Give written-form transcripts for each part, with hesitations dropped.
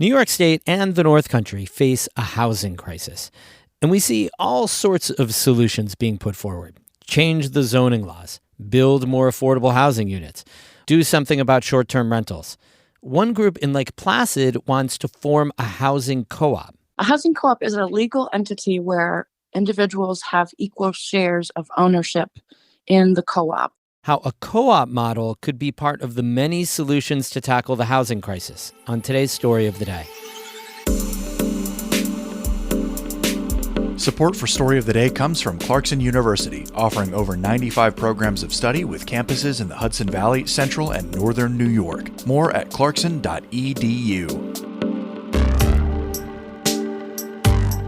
New York State and the North Country face a housing crisis, and we see all sorts of solutions being put forward. Change the zoning laws, build more affordable housing units, do something about short-term rentals. One group in Lake Placid wants to form a housing co-op. A housing co-op is a legal entity where individuals have equal shares of ownership in the co-op. How a co-op model could be part of the many solutions to tackle the housing crisis on today's Story of the Day. Support for Story of the Day comes from Clarkson University, offering over 95 programs of study with campuses in the Hudson Valley, Central, and Northern New York. More at clarkson.edu.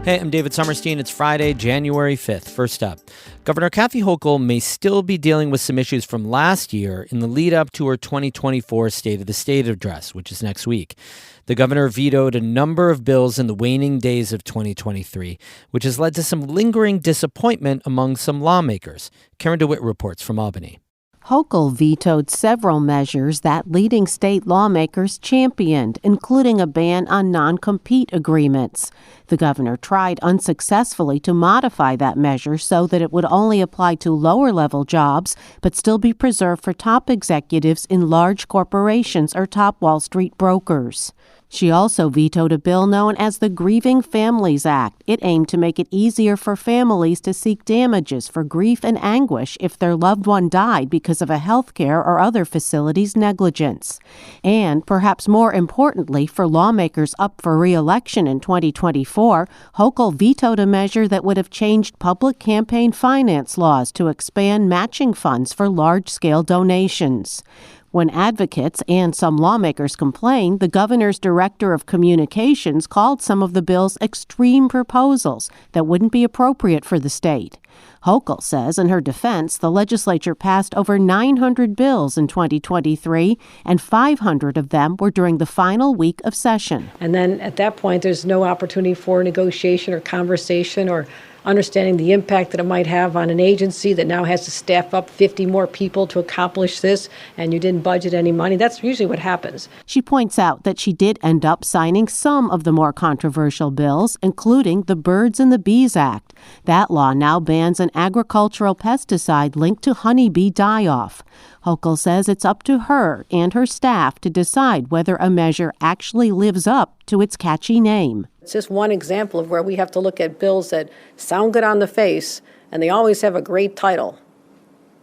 Hey, I'm David Sommerstein. It's Friday, January 5th. First up, Governor Kathy Hochul may still be dealing with some issues from last year in the lead up to her 2024 State of the State address, which is next week. The governor vetoed a number of bills in the waning days of 2023, which has led to some lingering disappointment among some lawmakers. Karen DeWitt reports from Albany. Hochul vetoed several measures that leading state lawmakers championed, including a ban on non-compete agreements. The governor tried unsuccessfully to modify that measure so that it would only apply to lower-level jobs, but still be preserved for top executives in large corporations or top Wall Street brokers. She also vetoed a bill known as the Grieving Families Act. It aimed to make it easier for families to seek damages for grief and anguish if their loved one died because of a health care or other facility's negligence. And, perhaps more importantly, for lawmakers up for re-election in 2024, Hochul vetoed a measure that would have changed public campaign finance laws to expand matching funds for large-scale donations. When advocates and some lawmakers complained, the governor's director of communications called some of the bill's extreme proposals that wouldn't be appropriate for the state. Hochul says in her defense, the legislature passed over 900 bills in 2023, and 500 of them were during the final week of session. And then at that point, there's no opportunity for negotiation or conversation or understanding the impact that it might have on an agency that now has to staff up 50 more people to accomplish this, and you didn't budget any money. That's usually what happens. She points out that she did end up signing some of the more controversial bills, including the Birds and the Bees Act. That law now bans an agricultural pesticide linked to honeybee die-off. Hochul says it's up to her and her staff to decide whether a measure actually lives up to its catchy name. It's just one example of where we have to look at bills that sound good on the face, and they always have a great title.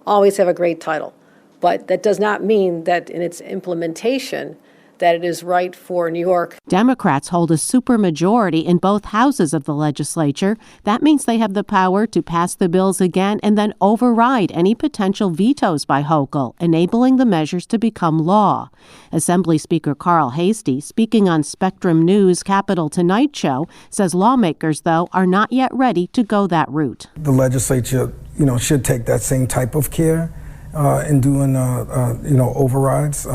Always have a great title. But that does not mean that in its implementation that it is right for New York. Democrats hold a supermajority in both houses of the legislature. That means they have the power to pass the bills again and then override any potential vetoes by Hochul, enabling the measures to become law. Assembly Speaker Carl Hastie, speaking on Spectrum News' Capitol Tonight show, says lawmakers, though, are not yet ready to go that route. The legislature, should take that same type of care in doing, overrides.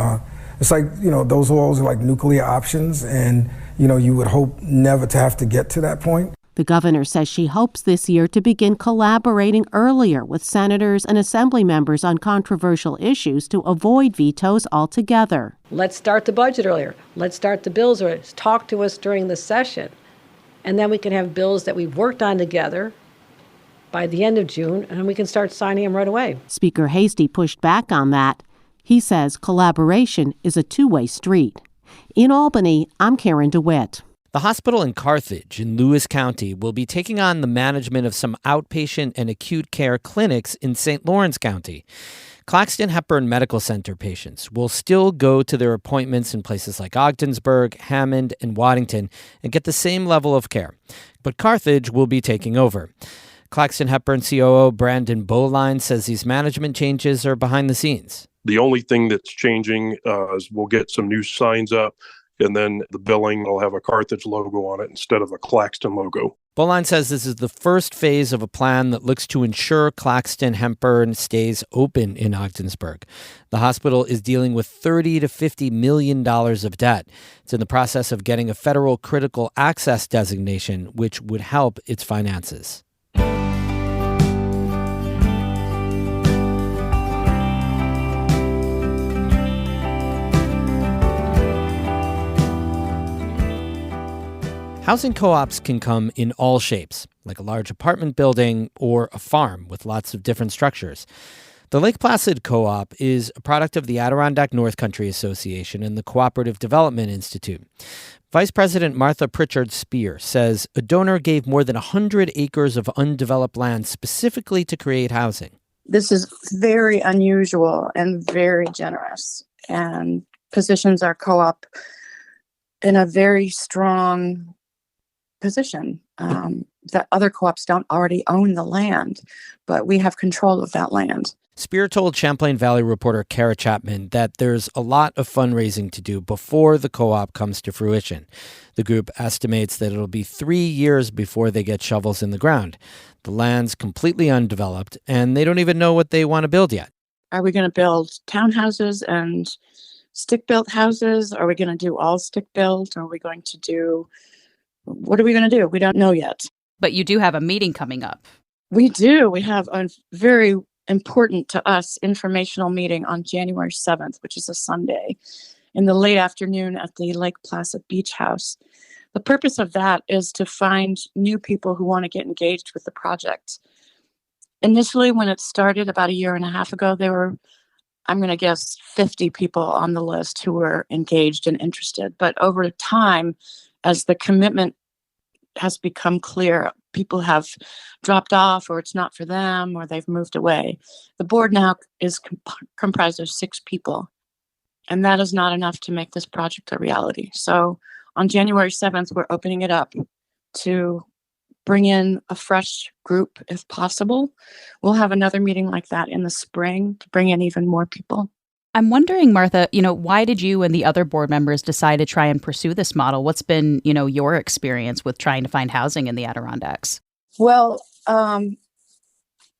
It's like, those laws are like nuclear options, and, you would hope never to have to get to that point. The governor says she hopes this year to begin collaborating earlier with senators and assembly members on controversial issues to avoid vetoes altogether. Let's start the budget earlier. Let's start the bills earlier. Talk to us during the session. And then we can have bills that we've worked on together by the end of June, and we can start signing them right away. Speaker Hastie pushed back on that. He says collaboration is a two-way street. In Albany, I'm Karen DeWitt. The hospital in Carthage in Lewis County will be taking on the management of some outpatient and acute care clinics in St. Lawrence County. Claxton Hepburn Medical Center patients will still go to their appointments in places like Ogdensburg, Hammond, and Waddington and get the same level of care. But Carthage will be taking over. Claxton Hepburn COO Brandon Boline says these management changes are behind the scenes. The only thing that's changing is we'll get some new signs up, and then the billing will have a Carthage logo on it instead of a Claxton logo. Boline says this is the first phase of a plan that looks to ensure Claxton Hepburn stays open in Ogdensburg. The hospital is dealing with $30 to $50 million of debt. It's in the process of getting a federal critical access designation, which would help its finances. Housing co-ops can come in all shapes, like a large apartment building or a farm with lots of different structures. The Lake Placid Co-op is a product of the Adirondack North Country Association and the Cooperative Development Institute. Vice President Martha Pritchard Spear says a donor gave more than 100 acres of undeveloped land specifically to create housing. This is very unusual and very generous, and positions our co-op in a very strong position. That other co-ops don't already own the land, but we have control of that land. Spear told Champlain Valley reporter Kara Chapman that there's a lot of fundraising to do before the co-op comes to fruition. The group estimates that it'll be 3 years before they get shovels in the ground. The land's completely undeveloped, and they don't even know what they want to build yet. Are we going to build townhouses and stick-built houses? Are we going to do all stick-built? Are we going to do... What are we going to do? We don't know yet. But you do have a meeting coming up. We do. We have a very important to us informational meeting on January 7th, which is a Sunday, in the late afternoon at the Lake Placid Beach House. The purpose of that is to find new people who want to get engaged with the project. Initially, when it started about a year and a half ago, there were, I'm going to guess, 50 people on the list who were engaged and interested. But over time, as the commitment has become clear, people have dropped off, or it's not for them, or they've moved away. The board now is comprised of 6 people, and that is not enough to make this project a reality. So on January 7th, we're opening it up to bring in a fresh group if possible. We'll have another meeting like that in the spring to bring in even more people. I'm wondering, Martha, why did you and the other board members decide to try and pursue this model? What's been, your experience with trying to find housing in the Adirondacks? Well,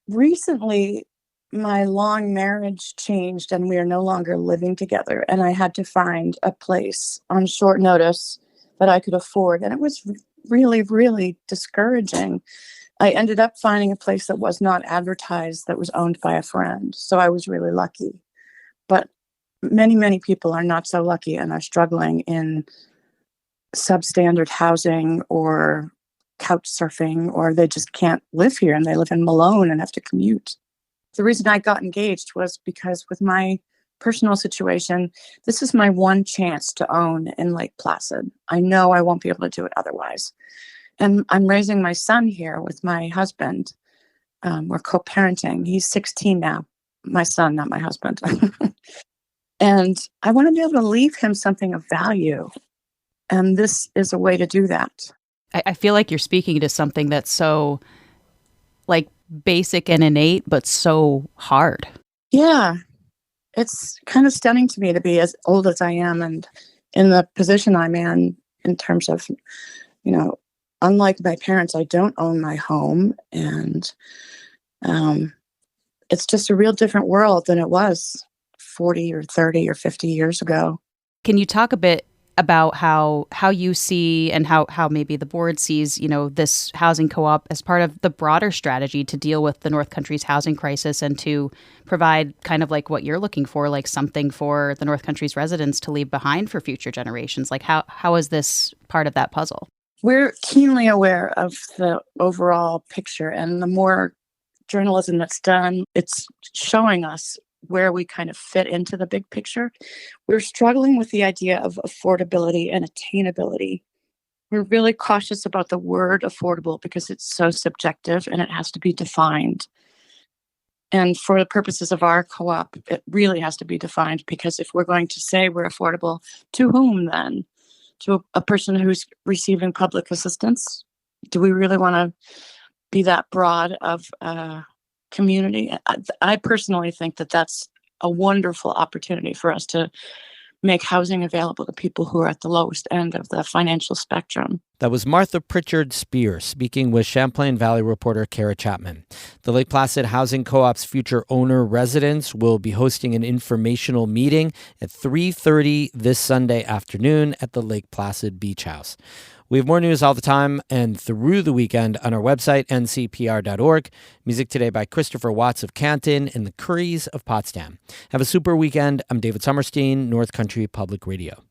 recently my long marriage changed and we are no longer living together. And I had to find a place on short notice that I could afford. And it was really, really discouraging. I ended up finding a place that was not advertised, that was owned by a friend. So I was really lucky. But many, many people are not so lucky and are struggling in substandard housing or couch surfing, or they just can't live here and they live in Malone and have to commute. The reason I got engaged was because with my personal situation, this is my one chance to own in Lake Placid. I know I won't be able to do it otherwise. And I'm raising my son here with my husband. We're co-parenting. He's 16 now. My son, not my husband. And I want to be able to leave him something of value. And this is a way to do that. I feel like you're speaking to something that's so basic and innate, but so hard. Yeah. It's kind of stunning to me to be as old as I am and in the position I'm in terms of, unlike my parents, I don't own my home. And it's just a real different world than it was 40 or 30 or 50 years ago. Can you talk a bit about how you see and how maybe the board sees, this housing co-op as part of the broader strategy to deal with the North Country's housing crisis and to provide kind of like what you're looking for, like something for the North Country's residents to leave behind for future generations? Like how is this part of that puzzle? We're keenly aware of the overall picture, and the more journalism that's done, it's showing us where we kind of fit into the big picture. We're struggling with the idea of affordability and attainability. We're really cautious about the word affordable because it's so subjective and it has to be defined. And for the purposes of our co-op, it really has to be defined, because if we're going to say we're affordable, to whom then? To a person who's receiving public assistance? Do we really want to be that broad of community? I personally think that that's a wonderful opportunity for us to make housing available to people who are at the lowest end of the financial spectrum. That was Martha Pritchard Spear speaking with Champlain Valley reporter Kara Chapman. The Lake Placid Housing Co-op's future owner residents will be hosting an informational meeting at 3:30 this Sunday afternoon at the Lake Placid Beach House. We have more news all the time and through the weekend on our website, ncpr.org. Music today by Christopher Watts of Canton and the Curries of Potsdam. Have a super weekend. I'm David Sommerstein, North Country Public Radio.